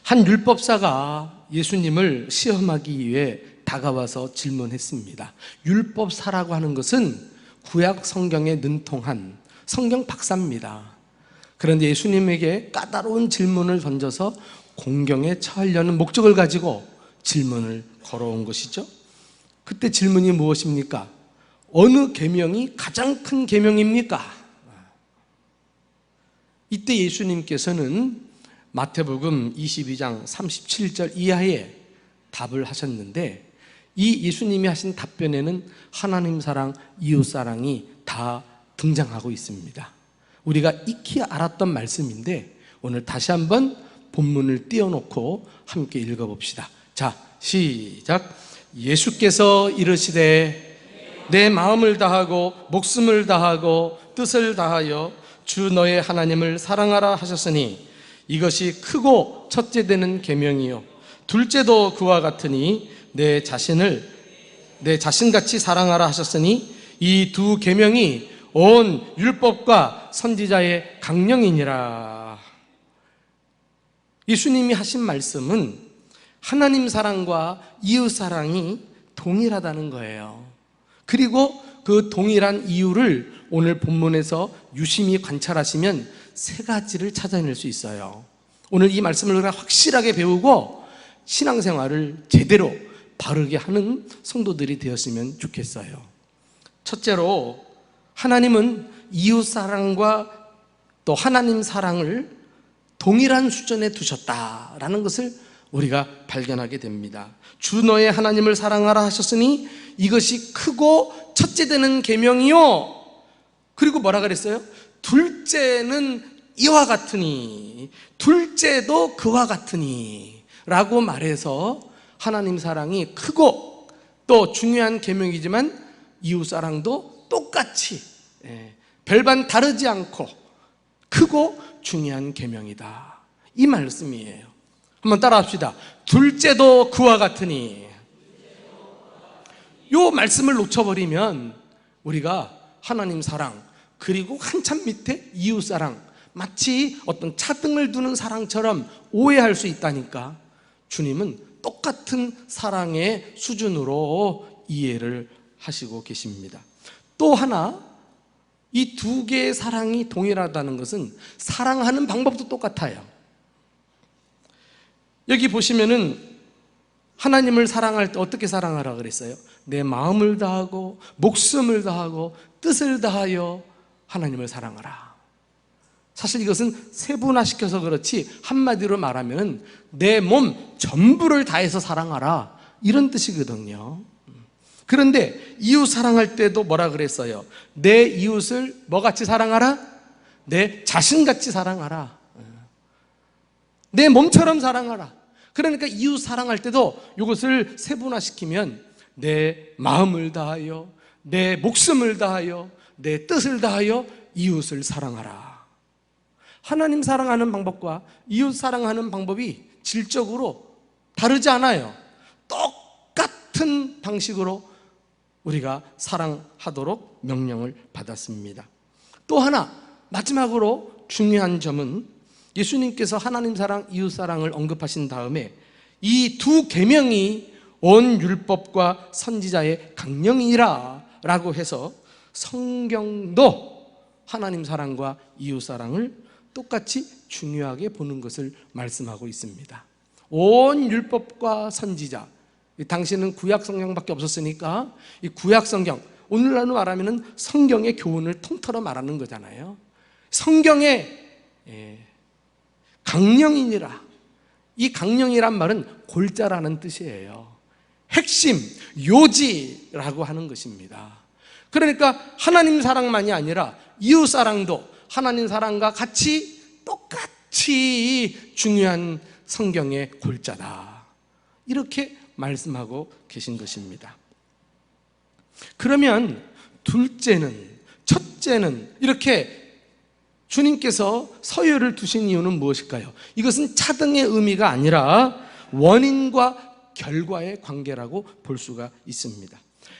한 율법사가 예수님을 시험하기 위해 다가와서 질문했습니다. 율법사라고 하는 것은 구약 성경에 능통한 성경 박사입니다. 그런데 예수님에게 까다로운 질문을 던져서 공경에 처하려는 목적을 가지고 질문을 걸어온 것이죠. 그때 질문이 무엇입니까? 어느 계명이 가장 큰 계명입니까? 이때 예수님께서는 마태복음 22장 37절 이하에 답을 하셨는데, 이 예수님이 하신 답변에는 하나님 사랑, 이웃 사랑이 다 등장하고 있습니다. 우리가 익히 알았던 말씀인데 오늘 다시 한번 본문을 띄워놓고 함께 읽어봅시다. 자, 시작. 예수께서 이르시되 내 마음을 다하고 목숨을 다하고 뜻을 다하여 주 너의 하나님을 사랑하라 하셨으니 이것이 크고 첫째 되는 계명이요 둘째도 그와 같으니 내 자신같이 사랑하라 하셨으니 이 두 계명이 온 율법과 선지자의 강령이니라. 예수님이 하신 말씀은 하나님 사랑과 이웃 사랑이 동일하다는 거예요. 그리고 그 동일한 이유를 오늘 본문에서 유심히 관찰하시면 세 가지를 찾아낼 수 있어요. 오늘 이 말씀을 우리가 확실하게 배우고 신앙생활을 제대로 바르게 하는 성도들이 되었으면 좋겠어요. 첫째로, 하나님은 이웃 사랑과 또 하나님 사랑을 동일한 수준에 두셨다라는 것을 우리가 발견하게 됩니다. 주 너의 하나님을 사랑하라 하셨으니 이것이 크고 첫째 되는 계명이요, 그리고 뭐라 그랬어요? 둘째는 이와 같으니, 둘째도 그와 같으니 라고 말해서 하나님 사랑이 크고 또 중요한 계명이지만 이웃 사랑도 똑같이 별반 다르지 않고 크고 중요한 계명이다, 이 말씀이에요. 한번 따라합시다. 둘째도 그와 같으니. 이 말씀을 놓쳐버리면 우리가 하나님 사랑 그리고 한참 밑에 이웃 사랑, 마치 어떤 차등을 두는 사랑처럼 오해할 수 있다니까. 주님은 똑같은 사랑의 수준으로 이해를 하시고 계십니다. 또 하나, 이 두 개의 사랑이 동일하다는 것은 사랑하는 방법도 똑같아요. 여기 보시면은 하나님을 사랑할 때 어떻게 사랑하라 그랬어요? 내 마음을 다하고 목숨을 다하고 뜻을 다하여 하나님을 사랑하라. 사실 이것은 세분화시켜서 그렇지 한마디로 말하면 내 몸 전부를 다해서 사랑하라, 이런 뜻이거든요. 그런데 이웃 사랑할 때도 뭐라 그랬어요? 내 이웃을 뭐같이 사랑하라? 내 자신같이 사랑하라. 내 몸처럼 사랑하라. 그러니까 이웃 사랑할 때도 이것을 세분화시키면 내 마음을 다하여, 내 목숨을 다하여, 내 뜻을 다하여 이웃을 사랑하라. 하나님 사랑하는 방법과 이웃 사랑하는 방법이 질적으로 다르지 않아요. 똑같은 방식으로 우리가 사랑하도록 명령을 받았습니다. 또 하나, 마지막으로 중요한 점은 예수님께서 하나님 사랑, 이웃 사랑을 언급하신 다음에 이 두 계명이 온 율법과 선지자의 강령이라 라고 해서 성경도 하나님 사랑과 이웃 사랑을 똑같이 중요하게 보는 것을 말씀하고 있습니다. 온 율법과 선지자, 당시에는 구약 성경밖에 없었으니까 이 구약 성경, 오늘날로 말하면 성경의 교훈을 통틀어 말하는 거잖아요. 성경의 강령이니라. 이 강령이란 말은 골자라는 뜻이에요. 핵심, 요지라고 하는 것입니다. 그러니까 하나님 사랑만이 아니라 이웃 사랑도 하나님 사랑과 같이 똑같이 중요한 성경의 골자다, 이렇게 말씀하고 계신 것입니다. 그러면 둘째는, 첫째는 이렇게 주님께서 서열을 두신 이유는 무엇일까요? 이것은 차등의 의미가 아니라 원인과 결과의 관계라고 볼 수가 있습니다.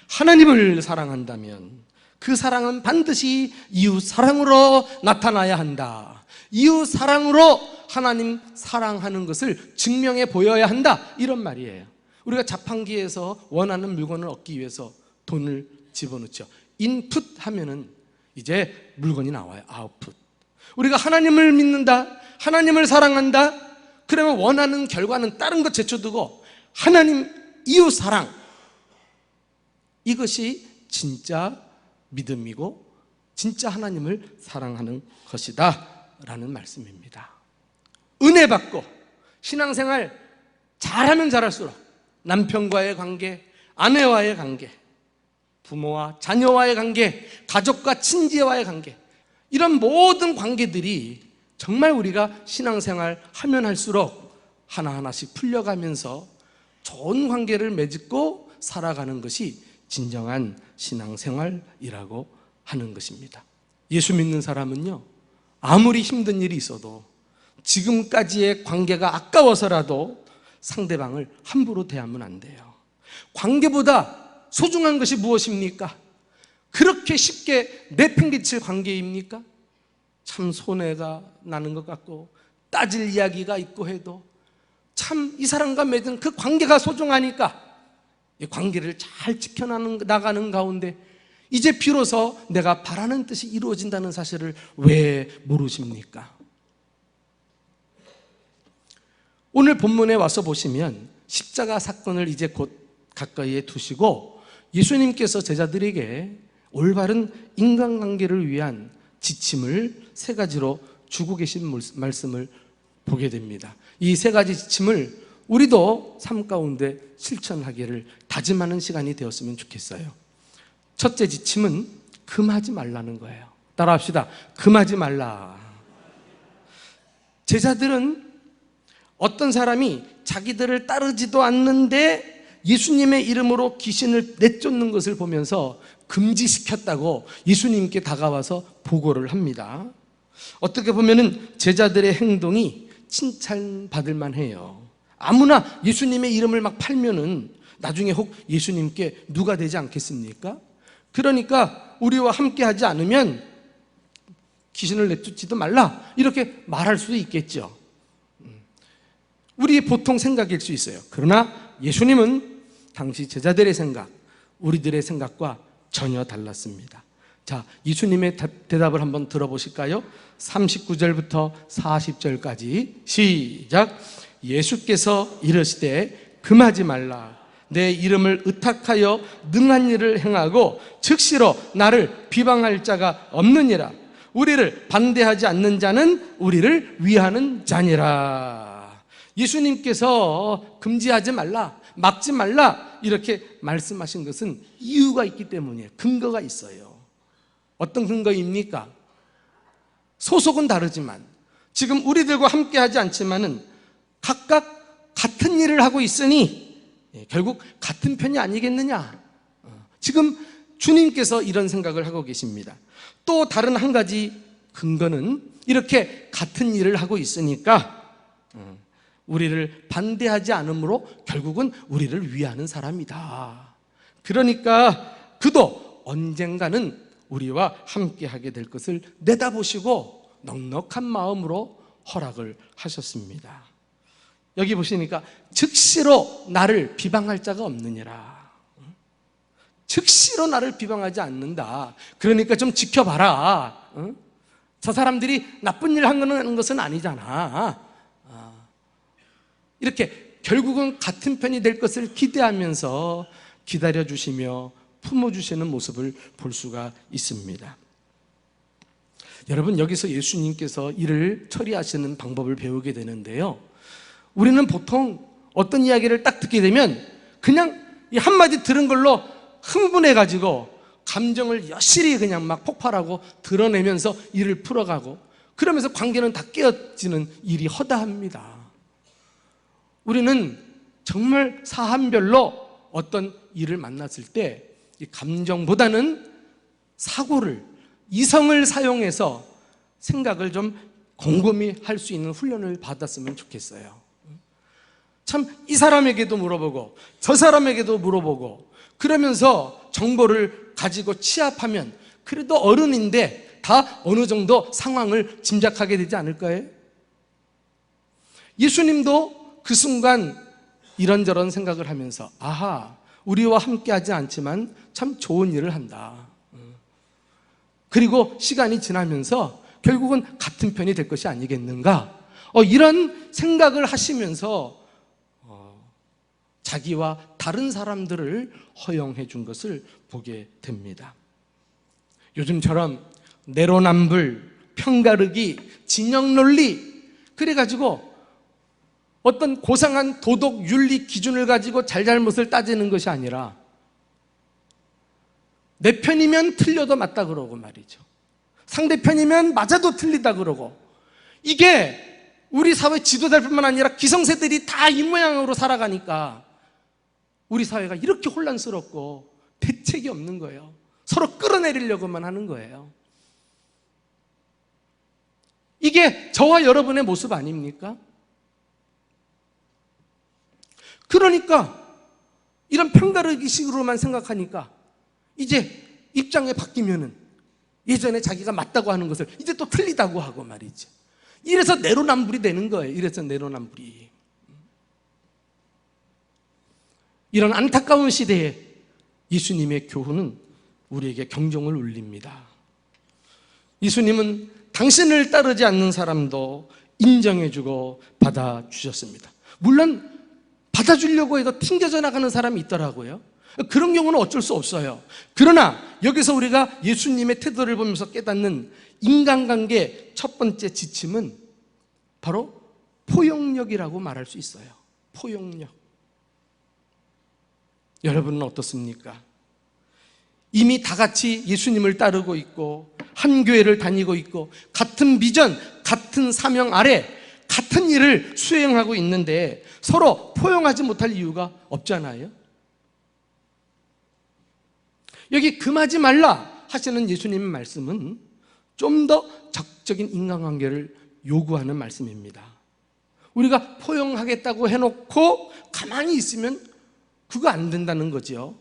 하나님을 사랑한다면 그 사랑은 반드시 이웃 사랑으로 나타나야 한다. 이웃 사랑으로 하나님 사랑하는 것을 증명해 보여야 한다, 이런 말이에요. 우리가 자판기에서 원하는 물건을 얻기 위해서 돈을 집어넣죠. 인풋 하면은 이제 물건이 나와요. 아웃풋. 우리가 하나님을 믿는다, 하나님을 사랑한다, 그러면 원하는 결과는 다른 것 제쳐두고 하나님, 이웃 사랑, 이것이 진짜 믿음이고 진짜 하나님을 사랑하는 것이다 라는 말씀입니다. 은혜 받고 신앙생활 잘하면 잘할수록 남편과의 관계, 아내와의 관계, 부모와 자녀와의 관계, 가족과 친지와의 관계, 이런 모든 관계들이 정말 우리가 신앙생활 하면 할수록 하나하나씩 풀려가면서 좋은 관계를 맺고 살아가는 것이 진정한 신앙생활이라고 하는 것입니다. 예수 믿는 사람은요, 아무리 힘든 일이 있어도 지금까지의 관계가 아까워서라도 상대방을 함부로 대하면 안 돼요. 관계보다 소중한 것이 무엇입니까? 그렇게 쉽게 내팽개칠 관계입니까? 참 손해가 나는 것 같고 따질 이야기가 있고 해도 참 이 사람과 맺은 그 관계가 소중하니까 이 관계를 잘 지켜나가는 가운데 이제 비로소 내가 바라는 뜻이 이루어진다는 사실을 왜 모르십니까? 오늘 본문에 와서 보시면 십자가 사건을 이제 곧 가까이에 두시고 예수님께서 제자들에게 올바른 인간관계를 위한 지침을 세 가지로 주고 계신 말씀을 보게 됩니다. 이 세 가지 지침을 우리도 삶 가운데 실천하기를 다짐하는 시간이 되었으면 좋겠어요. 첫째 지침은 금하지 말라는 거예요. 따라합시다. 금하지 말라. 제자들은 어떤 사람이 자기들을 따르지도 않는데 예수님의 이름으로 귀신을 내쫓는 것을 보면서 금지시켰다고 예수님께 다가와서 보고를 합니다. 어떻게 보면은 제자들의 행동이 칭찬받을 만해요. 아무나 예수님의 이름을 막 팔면은 나중에 혹 예수님께 누가 되지 않겠습니까? 그러니까 우리와 함께 하지 않으면 귀신을 내쫓지도 말라, 이렇게 말할 수도 있겠죠. 우리 보통 생각일 수 있어요. 그러나 예수님은 당시 제자들의 생각, 우리들의 생각과 전혀 달랐습니다. 자, 예수님의 대답을 한번 들어보실까요? 39절부터 40절까지 시작. 예수께서 이르시되 금하지 말라. 내 이름을 의탁하여 능한 일을 행하고 즉시로 나를 비방할 자가 없느니라. 우리를 반대하지 않는 자는 우리를 위하는 자니라. 예수님께서 금지하지 말라, 막지 말라 이렇게 말씀하신 것은 이유가 있기 때문이에요. 근거가 있어요. 어떤 근거입니까? 소속은 다르지만 지금 우리들과 함께 하지 않지만은 각각 같은 일을 하고 있으니 결국 같은 편이 아니겠느냐. 지금 주님께서 이런 생각을 하고 계십니다. 또 다른 한 가지 근거는 이렇게 같은 일을 하고 있으니까 우리를 반대하지 않으므로 결국은 우리를 위하는 사람이다. 그러니까 그도 언젠가는 우리와 함께 하게 될 것을 내다보시고 넉넉한 마음으로 허락을 하셨습니다. 여기 보시니까 즉시로 나를 비방할 자가 없느니라. 즉시로 나를 비방하지 않는다. 그러니까 좀 지켜봐라. 저 사람들이 나쁜 일 하는 것은 아니잖아. 이렇게 결국은 같은 편이 될 것을 기대하면서 기다려주시며 품어주시는 모습을 볼 수가 있습니다. 여러분, 여기서 예수님께서 이를 처리하시는 방법을 배우게 되는데요, 우리는 보통 어떤 이야기를 딱 듣게 되면 그냥 이 한마디 들은 걸로 흥분해가지고 감정을 여실히 그냥 막 폭발하고 드러내면서 일을 풀어가고 그러면서 관계는 다 깨어지는 일이 허다합니다. 우리는 정말 사안별로 어떤 일을 만났을 때 이 감정보다는 사고를, 이성을 사용해서 생각을 좀 곰곰이 할 수 있는 훈련을 받았으면 좋겠어요. 참 이 사람에게도 물어보고 저 사람에게도 물어보고 그러면서 정보를 가지고 취합하면 그래도 어른인데 다 어느 정도 상황을 짐작하게 되지 않을까요? 예수님도 그 순간 이런저런 생각을 하면서 아하, 우리와 함께하지 않지만 참 좋은 일을 한다. 그리고 시간이 지나면서 결국은 같은 편이 될 것이 아니겠는가? 이런 생각을 하시면서 자기와 다른 사람들을 허용해 준 것을 보게 됩니다. 요즘처럼 내로남불, 편가르기, 진영논리 그래가지고 어떤 고상한 도덕, 윤리 기준을 가지고 잘잘못을 따지는 것이 아니라 내 편이면 틀려도 맞다 그러고 말이죠. 상대편이면 맞아도 틀리다 그러고, 이게 우리 사회 지도자뿐만 아니라 기성세들이 다 이 모양으로 살아가니까 우리 사회가 이렇게 혼란스럽고 대책이 없는 거예요. 서로 끌어내리려고만 하는 거예요. 이게 저와 여러분의 모습 아닙니까? 그러니까 이런 편가르기식으로만 생각하니까 이제 입장이 바뀌면은 예전에 자기가 맞다고 하는 것을 이제 또 틀리다고 하고 말이죠. 이래서 내로남불이 되는 거예요. 이래서 내로남불이. 이런 안타까운 시대에 예수님의 교훈은 우리에게 경종을 울립니다. 예수님은 당신을 따르지 않는 사람도 인정해주고 받아주셨습니다. 물론 받아주려고 해도 튕겨져 나가는 사람이 있더라고요. 그런 경우는 어쩔 수 없어요. 그러나 여기서 우리가 예수님의 태도를 보면서 깨닫는 인간관계 첫 번째 지침은 바로 포용력이라고 말할 수 있어요. 포용력. 여러분은 어떻습니까? 이미 다 같이 예수님을 따르고 있고 한 교회를 다니고 있고 같은 비전, 같은 사명 아래 같은 일을 수행하고 있는데 서로 포용하지 못할 이유가 없잖아요. 여기 금하지 말라 하시는 예수님의 말씀은 좀 더 적극적인 인간관계를 요구하는 말씀입니다. 우리가 포용하겠다고 해놓고 가만히 있으면 그거 안 된다는 거죠.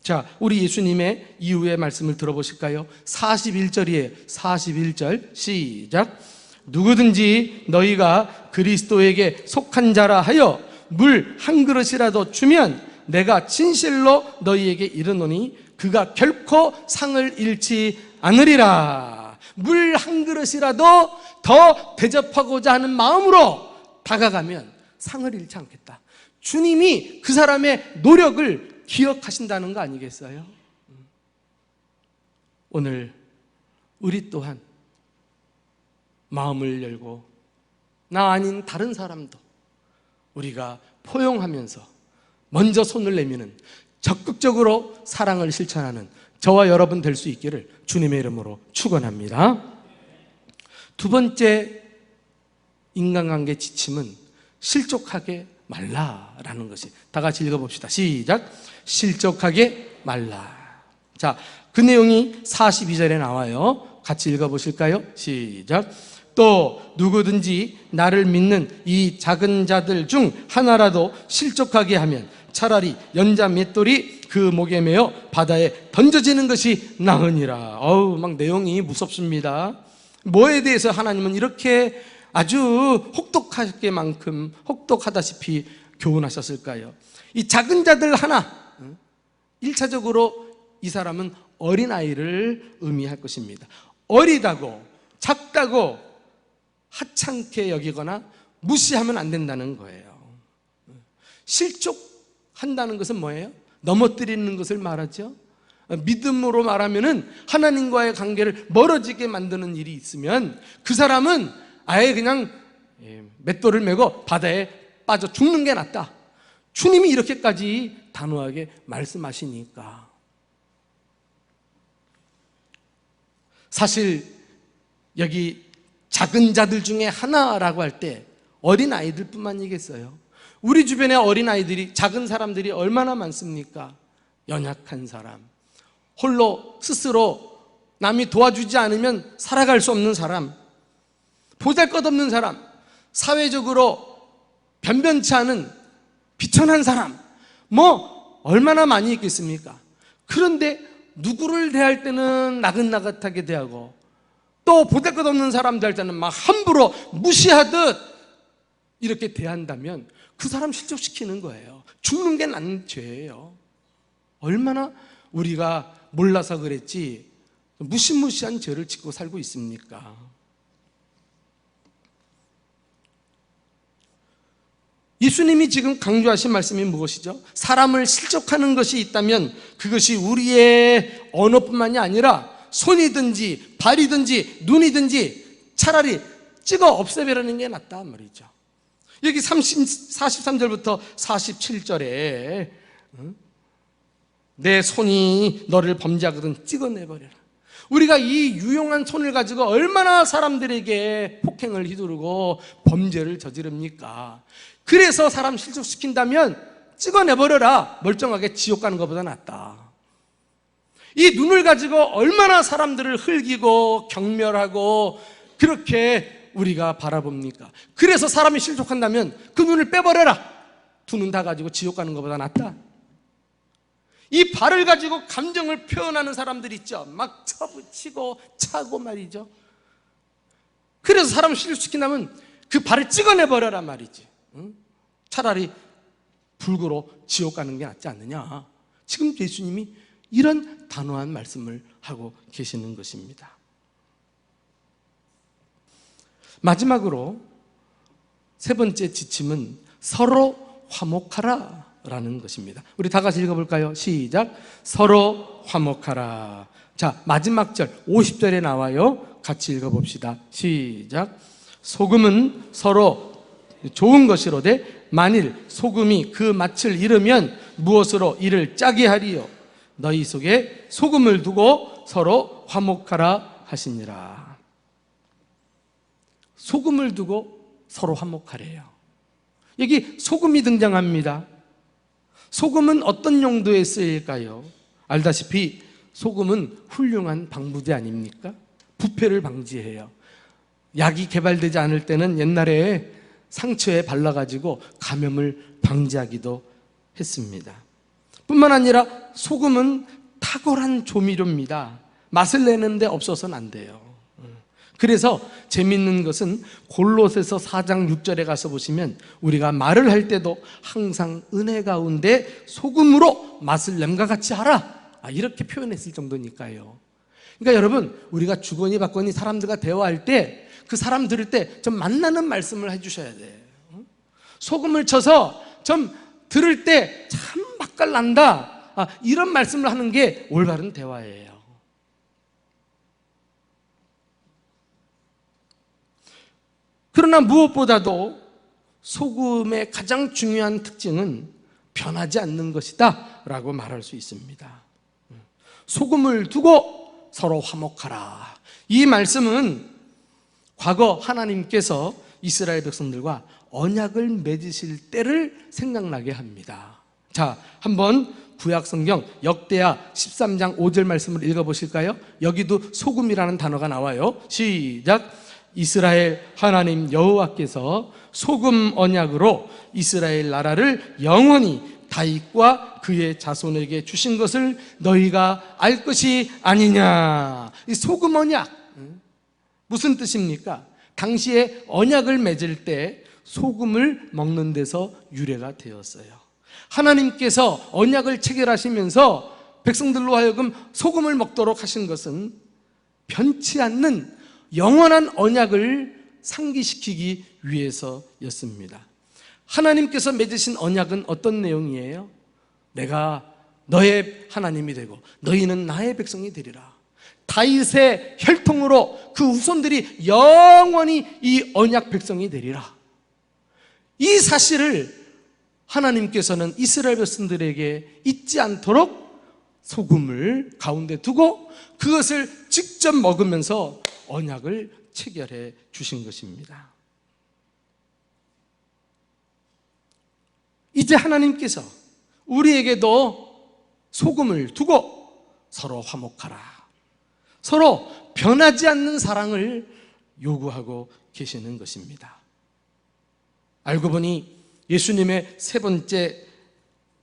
자, 우리 예수님의 이후의 말씀을 들어보실까요? 41절이에요. 41절 시작. 누구든지 너희가 그리스도에게 속한 자라 하여 물 한 그릇이라도 주면 내가 진실로 너희에게 이르노니 그가 결코 상을 잃지 않으리라. 물 한 그릇이라도 더 대접하고자 하는 마음으로 다가가면 상을 잃지 않겠다. 주님이 그 사람의 노력을 기억하신다는 거 아니겠어요? 오늘 우리 또한 마음을 열고 나 아닌 다른 사람도 우리가 포용하면서 먼저 손을 내미는 적극적으로 사랑을 실천하는 저와 여러분 될 수 있기를 주님의 이름으로 축원합니다. 두 번째 인간관계 지침은 실족하게 말라라는 것이, 다 같이 읽어봅시다. 시작. 실족하게 말라. 자, 그 내용이 42절에 나와요. 같이 읽어보실까요? 시작. 또 누구든지 나를 믿는 이 작은 자들 중 하나라도 실족하게 하면 차라리 연자 맷돌이 그 목에 매어 바다에 던져지는 것이 나으니라. 막 내용이 무섭습니다. 뭐에 대해서 하나님은 이렇게 아주 혹독하다시피 교훈하셨을까요? 이 작은 자들 하나, 1차적으로 이 사람은 어린아이를 의미할 것입니다. 어리다고 작다고 하찮게 여기거나 무시하면 안 된다는 거예요. 실족한다는 것은 뭐예요? 넘어뜨리는 것을 말하죠. 믿음으로 말하면은 하나님과의 관계를 멀어지게 만드는 일이 있으면 그 사람은 아예 그냥 맷돌을 메고 바다에 빠져 죽는 게 낫다. 주님이 이렇게까지 단호하게 말씀하시니까. 사실 여기 작은 자들 중에 하나라고 할 때 어린아이들 뿐만이겠어요. 우리 주변에 어린아이들이, 작은 사람들이 얼마나 많습니까? 연약한 사람, 홀로 스스로 남이 도와주지 않으면 살아갈 수 없는 사람, 보잘것없는 사람, 사회적으로 변변치 않은 비천한 사람, 얼마나 많이 있겠습니까? 그런데 누구를 대할 때는 나긋나긋하게 대하고 또 보잘것없는 사람들한테는 막 함부로 무시하듯 이렇게 대한다면 그 사람 실족시키는 거예요. 죽는 게 난 죄예요. 얼마나 우리가 몰라서 그랬지 무시무시한 죄를 짓고 살고 있습니까? 예수님이 지금 강조하신 말씀이 무엇이죠? 사람을 실족하는 것이 있다면 그것이 우리의 언어뿐만이 아니라 손이든지 발이든지 눈이든지 차라리 찍어 없애버리는 게 낫다 말이죠. 여기 43절부터 47절에 내 손이 너를 범죄하거든 찍어내버려라. 우리가 이 유용한 손을 가지고 얼마나 사람들에게 폭행을 휘두르고 범죄를 저지릅니까? 그래서 사람 실족시킨다면 찍어내버려라. 멀쩡하게 지옥 가는 것보다 낫다. 이 눈을 가지고 얼마나 사람들을 흘기고 경멸하고 그렇게 우리가 바라봅니까? 그래서 사람이 실족한다면 그 눈을 빼버려라. 두 눈 다 가지고 지옥 가는 것보다 낫다. 이 발을 가지고 감정을 표현하는 사람들 있죠. 막 쳐붙이고 차고 말이죠. 그래서 사람을 실족시킨다면 그 발을 찍어내버려라 말이지. 차라리 불구로 지옥 가는 게 낫지 않느냐. 지금 예수님이 이런 단호한 말씀을 하고 계시는 것입니다. 마지막으로 세 번째 지침은 서로 화목하라 라는 것입니다. 우리 다 같이 읽어볼까요? 시작. 서로 화목하라. 자, 마지막 절 50절에 나와요. 같이 읽어봅시다. 시작. 소금은 서로 좋은 것이로되 만일 소금이 그 맛을 잃으면 무엇으로 이를 짜게 하리요? 너희 속에 소금을 두고 서로 화목하라 하시니라. 소금을 두고 서로 화목하래요. 여기 소금이 등장합니다. 소금은 어떤 용도에 쓰일까요? 알다시피 소금은 훌륭한 방부제 아닙니까? 부패를 방지해요. 약이 개발되지 않을 때는 옛날에 상처에 발라가지고 감염을 방지하기도 했습니다. 뿐만 아니라 소금은 탁월한 조미료입니다. 맛을 내는데 없어서는 안 돼요. 그래서 재밌는 것은 골로새서 4장 6절에 가서 보시면 우리가 말을 할 때도 항상 은혜 가운데 소금으로 맛을 냄과 같이 하라, 이렇게 표현했을 정도니까요. 그러니까 여러분, 우리가 주거니 받거니 사람들과 대화할 때 그 사람 들을 때 좀 만나는 말씀을 해주셔야 돼요. 소금을 쳐서 좀 들을 때 참 맛깔난다, 이런 말씀을 하는 게 올바른 대화예요. 그러나 무엇보다도 소금의 가장 중요한 특징은 변하지 않는 것이다 라고 말할 수 있습니다. 소금을 두고 서로 화목하라. 이 말씀은 과거 하나님께서 이스라엘 백성들과 언약을 맺으실 때를 생각나게 합니다. 자, 한번 구약성경 역대하 13장 5절 말씀을 읽어보실까요? 여기도 소금이라는 단어가 나와요. 시작. 이스라엘 하나님 여호와께서 소금 언약으로 이스라엘 나라를 영원히 다윗과 그의 자손에게 주신 것을 너희가 알 것이 아니냐. 이 소금 언약 무슨 뜻입니까? 당시에 언약을 맺을 때 소금을 먹는 데서 유래가 되었어요. 하나님께서 언약을 체결하시면서 백성들로 하여금 소금을 먹도록 하신 것은 변치 않는 영원한 언약을 상기시키기 위해서였습니다. 하나님께서 맺으신 언약은 어떤 내용이에요? 내가 너의 하나님이 되고 너희는 나의 백성이 되리라. 다윗의 혈통으로 그 후손들이 영원히 이 언약 백성이 되리라. 이 사실을 하나님께서는 이스라엘 백성들에게 잊지 않도록 소금을 가운데 두고 그것을 직접 먹으면서 언약을 체결해 주신 것입니다. 이제 하나님께서 우리에게도 소금을 두고 서로 화목하라, 서로 변하지 않는 사랑을 요구하고 계시는 것입니다. 알고 보니 예수님의 세 번째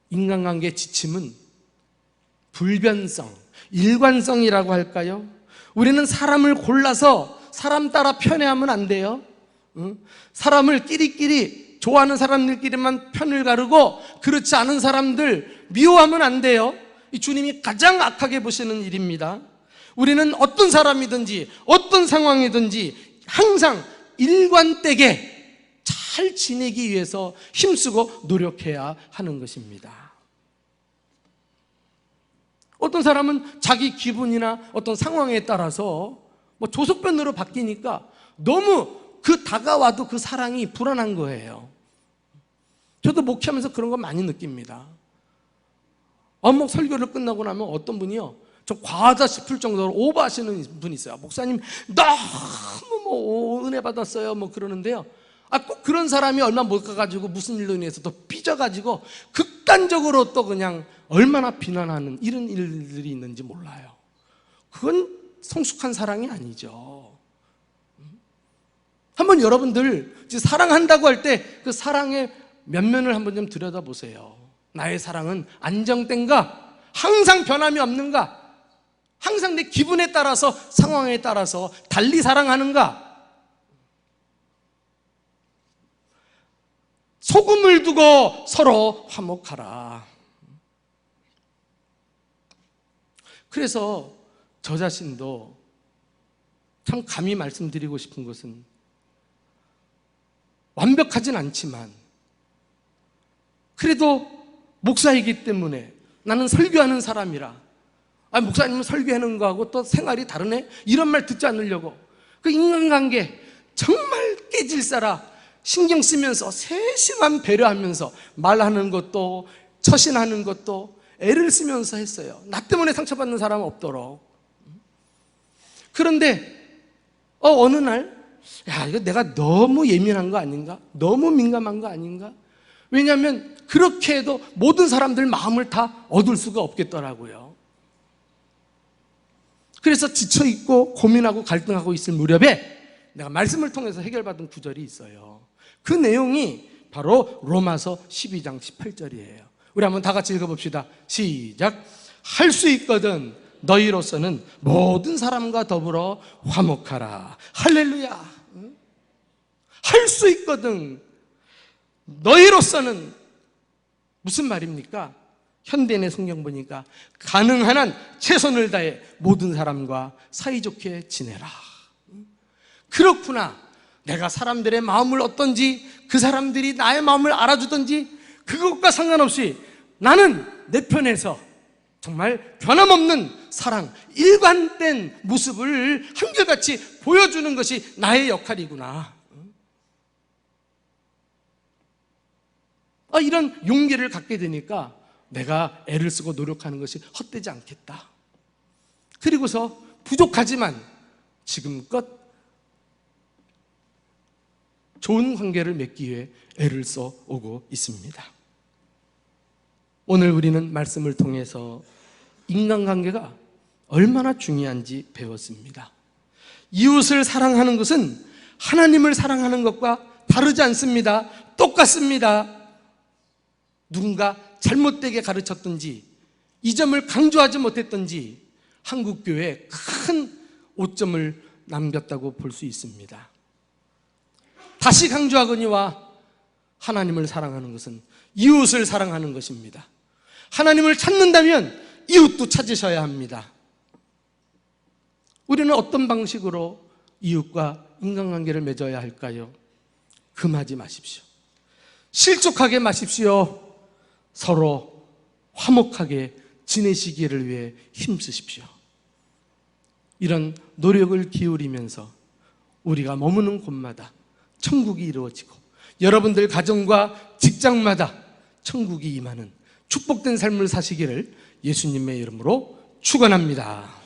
인간관계 지침은 불변성, 일관성이라고 할까요? 우리는 사람을 골라서 사람 따라 편애하면 안 돼요. 사람을 끼리끼리 좋아하는 사람들끼리만 편을 가르고 그렇지 않은 사람들 미워하면 안 돼요. 이 주님이 가장 악하게 보시는 일입니다. 우리는 어떤 사람이든지 어떤 상황이든지 항상 일관되게 잘 지내기 위해서 힘쓰고 노력해야 하는 것입니다. 어떤 사람은 자기 기분이나 어떤 상황에 따라서 조석변으로 바뀌니까 너무 그 다가와도 그 사랑이 불안한 거예요. 저도 목회하면서 그런 거 많이 느낍니다. 언목 설교를 끝나고 나면 어떤 분이요, 좀 과하다 싶을 정도로 오버하시는 분이 있어요. 목사님 너무 은혜 받았어요 그러는데요, 꼭 그런 사람이 얼마 못 가가지고 무슨 일로 인해서 또 삐져가지고 극단적으로 또 그냥 얼마나 비난하는 이런 일들이 있는지 몰라요. 그건 성숙한 사랑이 아니죠. 한번 여러분들 사랑한다고 할 때 그 사랑의 면면을 한번 좀 들여다보세요. 나의 사랑은 안정된가? 항상 변함이 없는가? 항상 내 기분에 따라서, 상황에 따라서 달리 사랑하는가? 소금을 두고 서로 화목하라. 그래서 저 자신도 참 감히 말씀드리고 싶은 것은, 완벽하진 않지만 그래도 목사이기 때문에, 나는 설교하는 사람이라, 목사님은 설교하는 거하고 또 생활이 다르네? 이런 말 듣지 않으려고 그 인간관계 정말 깨질싸라 신경 쓰면서 세심한 배려하면서 말하는 것도 처신하는 것도 애를 쓰면서 했어요. 나 때문에 상처받는 사람은 없도록. 그런데 어느 날, 이거 내가 너무 예민한 거 아닌가? 너무 민감한 거 아닌가? 왜냐하면 그렇게 해도 모든 사람들 마음을 다 얻을 수가 없겠더라고요. 그래서 지쳐있고 고민하고 갈등하고 있을 무렵에 내가 말씀을 통해서 해결받은 구절이 있어요. 그 내용이 바로 로마서 12장 18절이에요. 우리 한번 다 같이 읽어봅시다. 시작. 할 수 있거든 너희로서는 모든 사람과 더불어 화목하라. 할렐루야. 할 수 있거든 너희로서는, 무슨 말입니까? 현대인의 성경 보니까 가능한 한 최선을 다해 모든 사람과 사이좋게 지내라. 그렇구나. 내가 사람들의 마음을 어떤지, 그 사람들이 나의 마음을 알아주든지 그것과 상관없이 나는 내 편에서 정말 변함없는 사랑, 일관된 모습을 한결같이 보여주는 것이 나의 역할이구나. 이런 용기를 갖게 되니까 내가 애를 쓰고 노력하는 것이 헛되지 않겠다. 그리고서 부족하지만 지금껏 좋은 관계를 맺기 위해 애를 써오고 있습니다. 오늘 우리는 말씀을 통해서 인간관계가 얼마나 중요한지 배웠습니다. 이웃을 사랑하는 것은 하나님을 사랑하는 것과 다르지 않습니다. 똑같습니다. 누군가 잘못되게 가르쳤든지 이 점을 강조하지 못했든지 한국교회에 큰 오점을 남겼다고 볼 수 있습니다. 다시 강조하거니와 하나님을 사랑하는 것은 이웃을 사랑하는 것입니다. 하나님을 찾는다면 이웃도 찾으셔야 합니다. 우리는 어떤 방식으로 이웃과 인간관계를 맺어야 할까요? 금하지 마십시오. 실족하게 마십시오. 서로 화목하게 지내시기를 위해 힘쓰십시오. 이런 노력을 기울이면서 우리가 머무는 곳마다 천국이 이루어지고 여러분들 가정과 직장마다 천국이 임하는 축복된 삶을 사시기를 예수님의 이름으로 축원합니다.